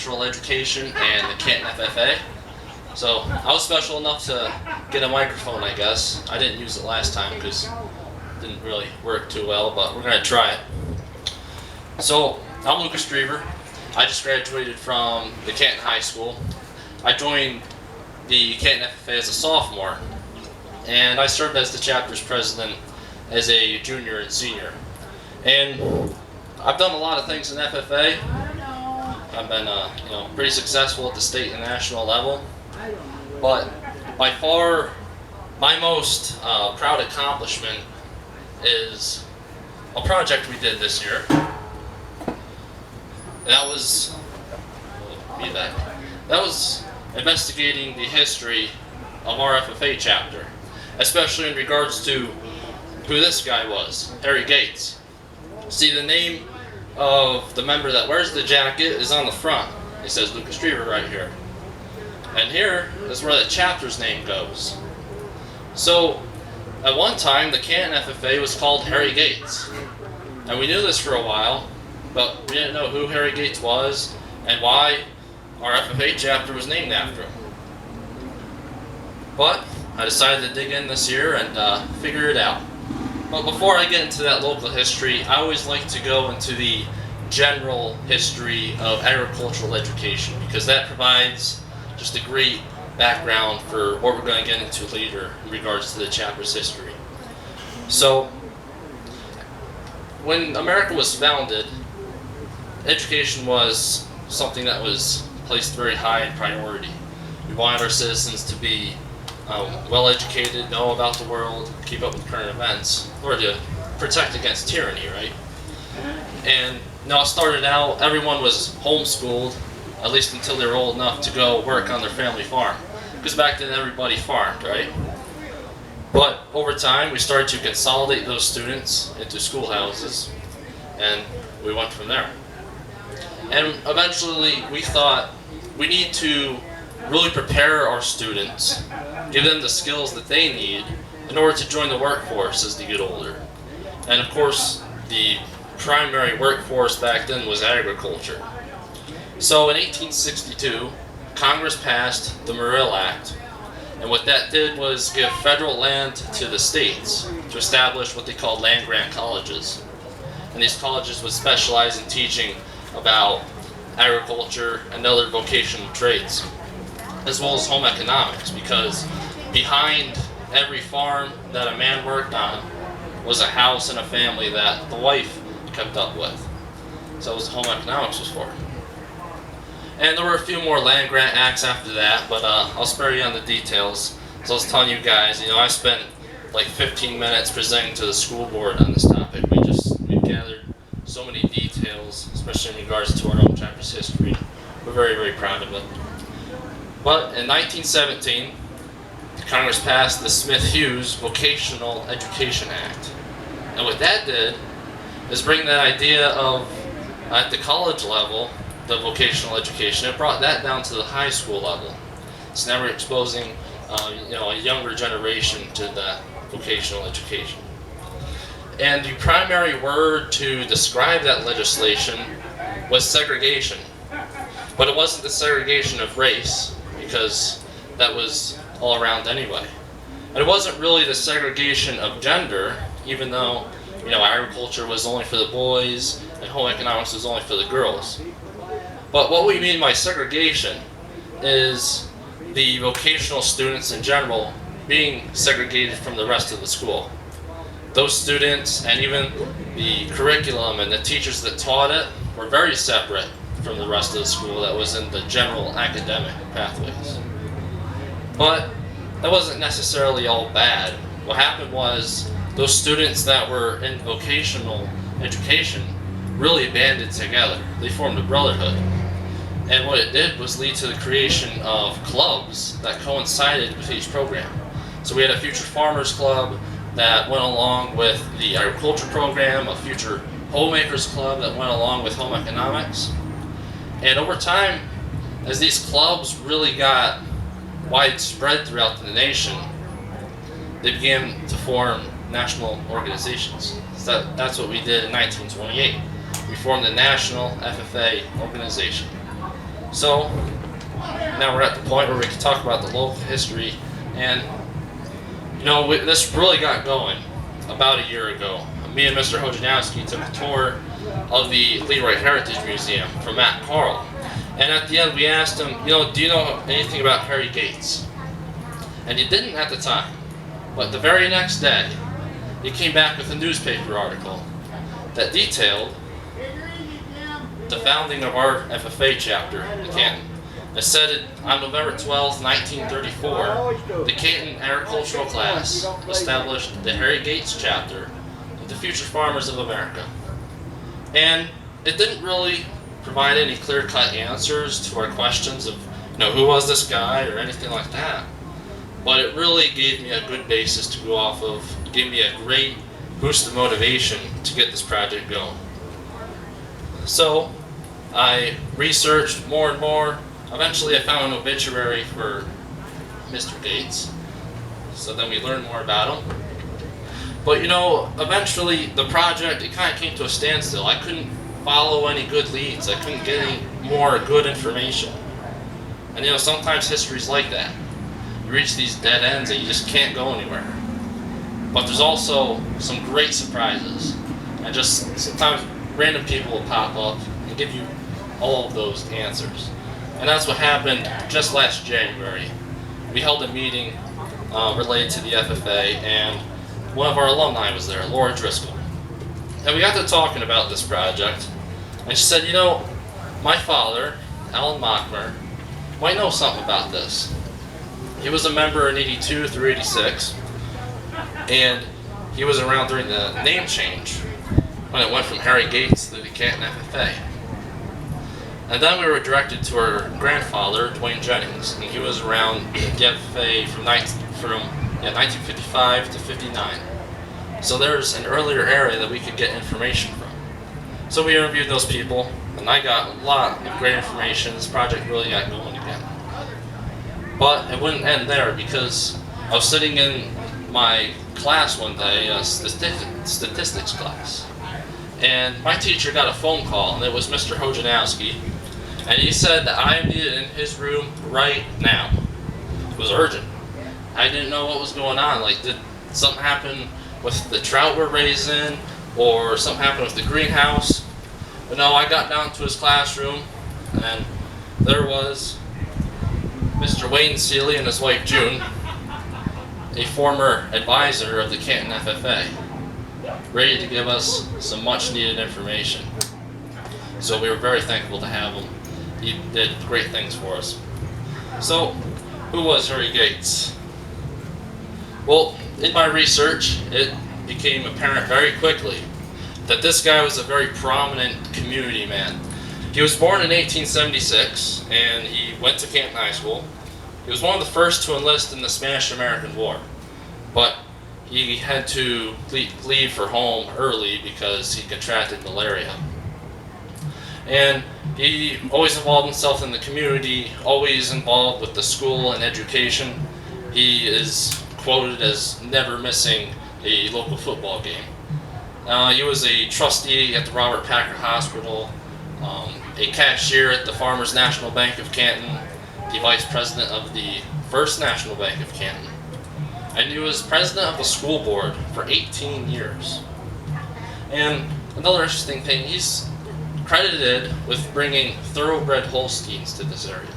agricultural education and the Canton FFA. So I was special enough to get a microphone, I guess. I didn't use it last time because it didn't really work too well, but we're going to try it. So I'm Lucas Drever. I just graduated from the Canton High School. I joined the Canton FFA as a sophomore, and I served as the chapter's president as a junior and senior. And I've done a lot of things in FFA. I've been pretty successful at the state and national level. But by far, my most proud accomplishment is a project we did this year. That was investigating the history of our FFA chapter, especially in regards to who this guy was, Harry Gates. See, the name of the member that wears the jacket is on the front. It says Lucas Drever right here. And here is where the chapter's name goes. So, at one time, the Canton FFA was called Harry Gates. And we knew this for a while, but we didn't know who Harry Gates was and why our FFA chapter was named after him. But I decided to dig in this year and figure it out. But before I get into that local history, I always like to go into the general history of agricultural education, because that provides just a great background for what we're going to get into later in regards to the chapter's history. So, when America was founded, education was something that was placed very high in priority. We wanted our citizens to be well educated, know about the world, keep up with current events, or to protect against tyranny, right? And it started out, everyone was homeschooled, at least until they were old enough to go work on their family farm. Because back then everybody farmed, right? But over time we started to consolidate those students into schoolhouses, and we went from there. And eventually we thought we need to really prepare our students, give them the skills that they need in order to join the workforce as they get older. And of course, the primary workforce back then was agriculture. So in 1862, Congress passed the Morrill Act, and what that did was give federal land to the states to establish what they called land-grant colleges. And these colleges would specialize in teaching about agriculture and other vocational trades, as well as home economics, because behind every farm that a man worked on was a house and a family that the wife kept up with. So that was what home economics was for. And there were a few more land grant acts after that, but I'll spare you on the details. So I was telling you guys, I spent like 15 minutes presenting to the school board on this topic. We've gathered so many details, especially in regards to our own chapter's history. We're very, very proud of it. But in 1917, Congress passed the Smith-Hughes Vocational Education Act. And what that did is bring that idea of, at the college level, the vocational education, it brought that down to the high school level. So now we're exposing a younger generation to that vocational education. And the primary word to describe that legislation was segregation. But it wasn't the segregation of race, because that was all around anyway. And it wasn't really the segregation of gender, even though agriculture was only for the boys and home economics was only for the girls. But what we mean by segregation is the vocational students in general being segregated from the rest of the school. Those students and even the curriculum and the teachers that taught it were very separate from the rest of the school that was in the general academic pathways. But that wasn't necessarily all bad. What happened was those students that were in vocational education really banded together. They formed a brotherhood. And what it did was lead to the creation of clubs that coincided with each program. So we had a Future Farmers Club that went along with the agriculture program, a Future Homemakers Club that went along with home economics. And over time, as these clubs really got widespread throughout the nation, they began to form national organizations. So that's what we did in 1928. We formed the National FFA Organization. So now we're at the point where we can talk about the local history, and this really got going about a year ago. Me and Mr. Hojanowski took a tour of the Leroy Heritage Museum from Matt Carl, and at the end we asked him, do you know anything about Harry Gates? And he didn't at the time, but the very next day he came back with a newspaper article that detailed the founding of our FFA chapter in Canton. It said on November 12, 1934, the Canton Agricultural Class established the Harry Gates chapter of the Future Farmers of America. And it didn't really provide any clear-cut answers to our questions of, who was this guy or anything like that. But it really gave me a good basis to go off of, gave me a great boost of motivation to get this project going. So I researched more and more. Eventually I found an obituary for Mr. Gates. So then we learned more about him. But eventually the project, it kind of came to a standstill. I couldn't follow any good leads. I couldn't get any more good information. And sometimes history's like that. You reach these dead ends and you just can't go anywhere. But there's also some great surprises. And just sometimes random people will pop up and give you all of those answers. And that's what happened just last January. We held a meeting related to the FFA, and one of our alumni was there, Laura Driscoll. And we got to talking about this project, and she said, my father, Alan Mockmer, might know something about this. He was a member in 82 through 86, and he was around during the name change when it went from Harry Gates to the Canton FFA. And then we were directed to our grandfather, Dwayne Jennings, and he was around the FFA from 1955 to 59. So there's an earlier area that we could get information from. So we interviewed those people, and I got a lot of great information. This project really got going again. But it wouldn't end there, because I was sitting in my class one day, a statistics class, and my teacher got a phone call, and it was Mr. Hojanowski, and he said that I am needed in his room right now. It was urgent. I didn't know what was going on. Like, did something happen with the trout we're raising, or something happened with the greenhouse? But no, I got down to his classroom, and there was Mr. Wayne Seeley and his wife June, a former advisor of the Canton FFA, ready to give us some much needed information. So we were very thankful to have him. He did great things for us. So, who was Harry Gates? Well, in my research, it became apparent very quickly that this guy was a very prominent community man. He was born in 1876, and he went to Canton High School. He was one of the first to enlist in the Spanish-American War, but he had to leave for home early because he contracted malaria. And he always involved himself in the community, always involved with the school and education. He is quoted as never missing a local football game. He was a trustee at the Robert Packer Hospital, a cashier at the Farmers National Bank of Canton, the vice president of the First National Bank of Canton, and he was president of the school board for 18 years. And another interesting thing, he's credited with bringing thoroughbred Holsteins to this area.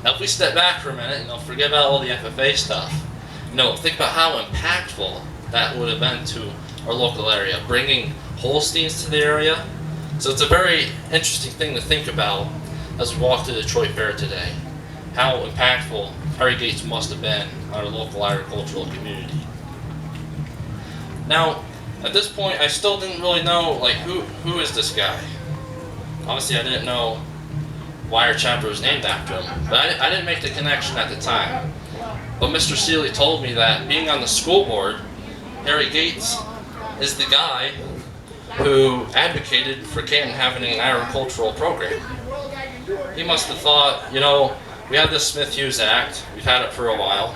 Now, if we step back for a minute, forget about all the FFA stuff. Think about how impactful that would have been to our local area, bringing Holsteins to the area. So it's a very interesting thing to think about as we walk to the Detroit Fair today. How impactful Harry Gates must have been on our local agricultural community. Now, at this point, I still didn't really know, who is this guy? Obviously, I didn't know why our chapter was named after him, but I didn't make the connection at the time. But Mr. Seeley told me that being on the school board, Harry Gates is the guy who advocated for Canton having an agricultural program. He must have thought, we have this Smith-Hughes Act, we've had it for a while,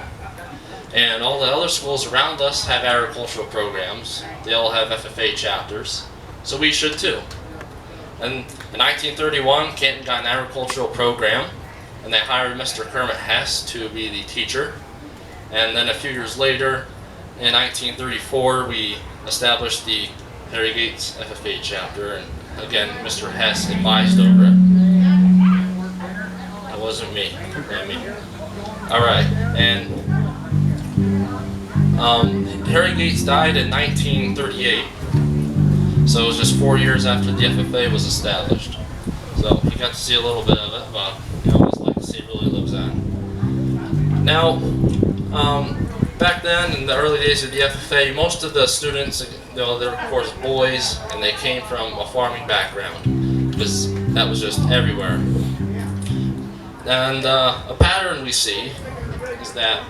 and all the other schools around us have agricultural programs. They all have FFA chapters, so we should too. And in 1931, Canton got an agricultural program, and they hired Mr. Kermit Hess to be the teacher. And then a few years later, in 1934, we established the Harry Gates FFA chapter, and again, Mr. Hess advised over it. That wasn't me. Alright, and Harry Gates died in 1938, so it was just 4 years after the FFA was established. So you got to see a little bit of it, but I always like to see it really lives on. Now, back then, in the early days of the FFA, most of the students, they were of course boys, and they came from a farming background, because that was just everywhere. And a pattern we see is that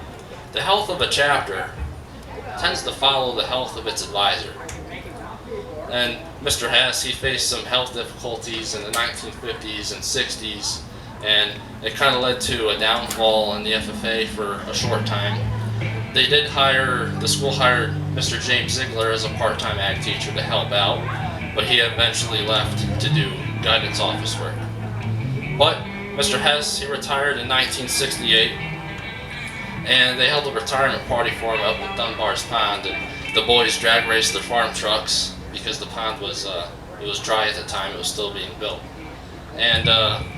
the health of a chapter tends to follow the health of its advisor. And Mr. Hess, he faced some health difficulties in the 1950s and 60s, and it kind of led to a downfall in the FFA for a short time. The school hired Mr. James Ziegler as a part-time ag teacher to help out, but he eventually left to do guidance office work. But Mr. Hess, he retired in 1968, and they held a retirement party for him up at Dunbar's Pond, and the boys drag raced their farm trucks because the pond was it was dry at the time; it was still being built. And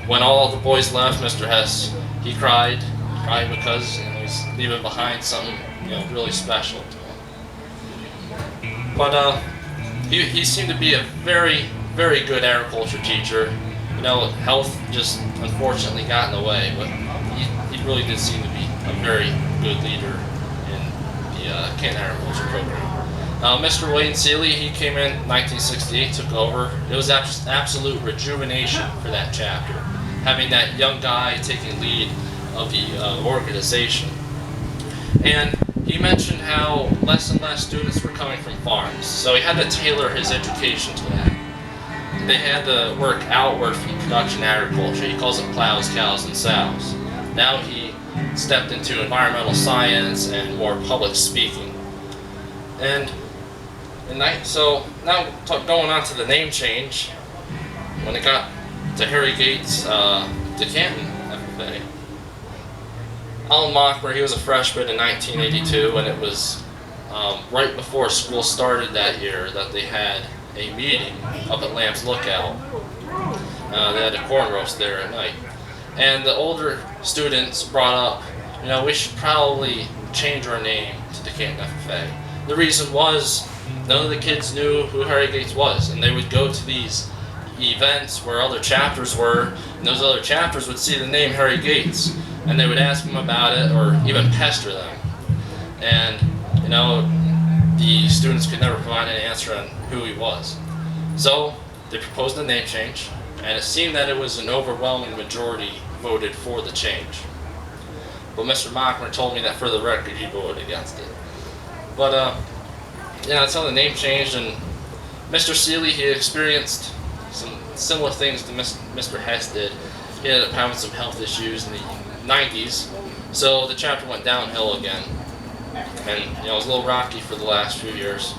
when all the boys left, Mr. Hess, he cried because he was leaving behind something really special to him. But he seemed to be a very, very good agriculture teacher. Health just unfortunately got in the way, but he really did seem to be a very good leader in the Canton agriculture program. Mr. Wayne Seeley, he came in 1968, took over. It was absolute rejuvenation for that chapter, having that young guy taking lead of the organization. And he mentioned how less and less students were coming from farms, so he had to tailor his education to that. They had to work outward from production agriculture. He calls it plows, cows, and sows. Now he stepped into environmental science and more public speaking. And so now going on to the name change, when it got to Harry Gates to Canton FFA, Alan Mockmer, he was a freshman in 1982, and it was right before school started that year that they had a meeting up at Lamb's Lookout. They had a corn roast there at night. And the older students brought up, we should probably change our name to the Canton FFA. The reason was, none of the kids knew who Harry Gates was, and they would go to these events where other chapters were, and those other chapters would see the name Harry Gates, and they would ask them about it or even pester them. And, the students could never provide an answer on who he was. So they proposed a name change, and it seemed that it was an overwhelming majority voted for the change. But Mr. Mockmer told me that for the record he voted against it. But that's how the name changed, and Mr. Seeley, he experienced some similar things to Mr. Hess did. He ended up having some health issues in the 90s, so the chapter went downhill again. And it was a little rocky for the last few years.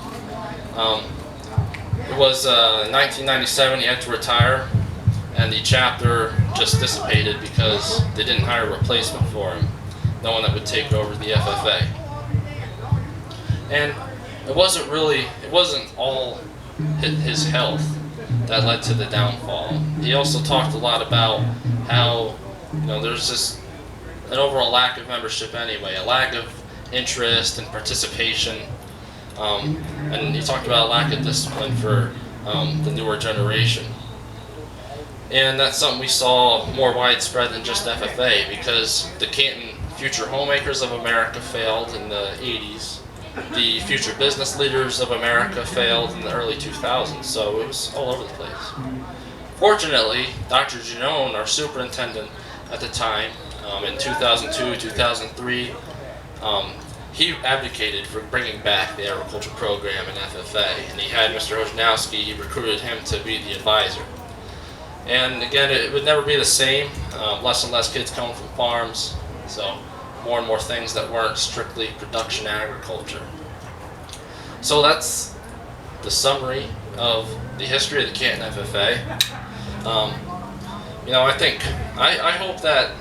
It was in 1997 he had to retire, and the chapter just dissipated because they didn't hire a replacement for him, no one that would take over the FFA. And it wasn't all his health that led to the downfall. He also talked a lot about how there's just an overall lack of membership anyway, a lack of interest and participation, and he talked about a lack of discipline for the newer generation. And that's something we saw more widespread than just FFA, because the Canton Future Homemakers of America failed in the 80s. The Future Business Leaders of America failed in the early 2000s, so it was all over the place. Fortunately, Dr. Giannone, our superintendent at the time, in 2002, 2003, he advocated for bringing back the agriculture program in FFA, and he had Mr. Hojnowski, he recruited him to be the advisor. And again, it would never be the same. Less and less kids coming from farms, so more and more things that weren't strictly production agriculture. So that's the summary of the history of the Canton FFA. I hope that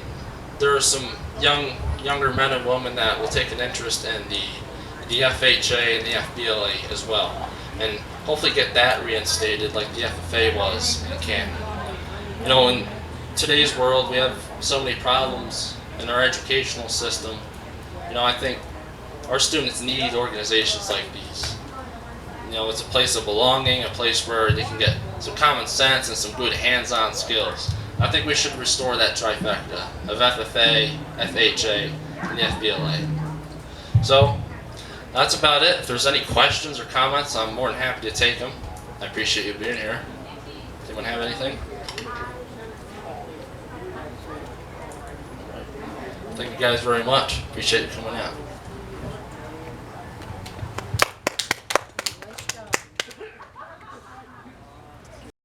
there are some younger men and women that will take an interest in the FHA and the FBLA as well, and hopefully get that reinstated like the FFA was in Canton. In today's world, we have so many problems in our educational system. I think our students need organizations like these. It's a place of belonging, a place where they can get some common sense and some good hands-on skills. I think we should restore that trifecta of FFA, FHA, and the FBLA. So, that's about it. If there's any questions or comments, I'm more than happy to take them. I appreciate you being here. Does anyone have anything? Thank you guys very much. Appreciate you coming out.